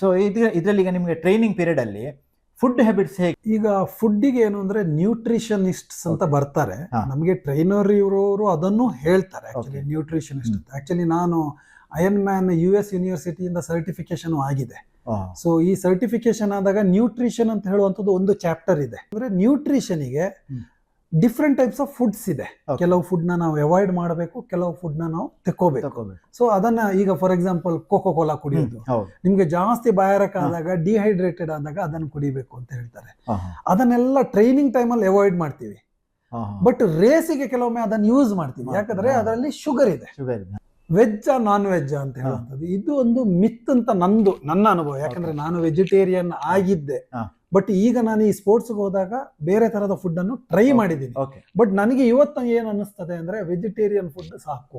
So ಇದರಲ್ಲಿ ಈಗ ನಿಮಗೆ ಟ್ರೈನಿಂಗ್ ಪೀರಿಯಡ್ ಅಲ್ಲಿ ಫುಡ್ ಹ್ಯಾಬಿಟ್ಸ್ ಹೇಗೆ? ಈಗ ಫುಡ್ಡಿಗೆ ಏನು ಅಂದ್ರೆ ನ್ಯೂಟ್ರಿಷನಿಸ್ಟ್ಸ್ ಅಂತ ಬರ್ತಾರೆ. ನಮಗೆ ಟ್ರೈನರ್ ಇರೋರು ಅದನ್ನು ಹೇಳ್ತಾರೆ. ಆಕ್ಚುಲಿ ನ್ಯೂಟ್ರಿಷನಿಸ್ಟ್ ಆಕ್ಚುಲಿ ನಾನು ಅಯನ್ ಮ್ಯಾನ್ US ಯೂನಿವರ್ಸಿಟಿಯಿಂದ ಸರ್ಟಿಫಿಕೇಶನ್ ಆಗಿದೆ. ಸೊ ಈ ಸರ್ಟಿಫಿಕೇಶನ್ ಆದಾಗ ನ್ಯೂಟ್ರಿಷನ್ ಅಂತ ಹೇಳುವಂಥದ್ದು ಒಂದು ಚಾಪ್ಟರ್ ಇದೆ. ಅಂದ್ರೆ ನ್ಯೂಟ್ರಿಷನ್ಗೆ ಡಿಫ್ರೆಂಟ್ ಟೈಪ್ಸ್ ಆಫ್ ಫುಡ್ಸ್ ಇದೆ. ಕೆಲವು ಫುಡ್ ನಾವು ಅವಾಯ್ಡ್ ಮಾಡಬೇಕು, ಕೆಲವು ಫುಡ್ ನಾವು ತೆಕ್ಕೋಬೇಕು. ಸೊ ಅದನ್ನ ಈಗ ಫಾರ್ ಎಕ್ಸಾಂಪಲ್ ಕೋಕೋ ಕೋಲಾ ಕುಡಿಯೋದು, ನಿಮ್ಗೆ ಜಾಸ್ತಿ ಬಾಯಾರಕ ಆದಾಗ ಡಿಹೈಡ್ರೇಟೆಡ್ ಆದಾಗ ಅದನ್ನು ಕುಡಿಬೇಕು ಅಂತ ಹೇಳ್ತಾರೆ. ಅದನ್ನೆಲ್ಲ ಟ್ರೈನಿಂಗ್ ಟೈಮಲ್ಲಿ ಅವಾಯ್ಡ್ ಮಾಡ್ತೀವಿ. ಬಟ್ ರೇಸಿಗೆ ಕೆಲವೊಮ್ಮೆ ಅದನ್ನ ಯೂಸ್ ಮಾಡ್ತೀವಿ, ಯಾಕಂದ್ರೆ ಅದರಲ್ಲಿ ಶುಗರ್ ಇದೆ. ವೆಜ್ ನಾನ್ ವೆಜ್ ಅಂತ ಹೇಳುವಂಥದ್ದು ಇದು ಒಂದು ಮಿತ್ ಅಂತ ನನ್ನ ಅನುಭವ. ಯಾಕಂದ್ರೆ ನಾನು ವೆಜಿಟೇರಿಯನ್ ಆಗಿದ್ದೆ, ಬಟ್ ಈಗ ನಾನು ಈ ಸ್ಪೋರ್ಟ್ಸ್ಗೆ ಹೋದಾಗ ಬೇರೆ ತರದ ಫುಡ್ ಅನ್ನು ಟ್ರೈ ಮಾಡಿದ್ದೀನಿ. ಬಟ್ ನನಗೆ ಇವತ್ತು ಏನು ಅನ್ನಿಸ್ತದೆ ಅಂದ್ರೆ ವೆಜಿಟೇರಿಯನ್ ಫುಡ್ ಸಾಕು.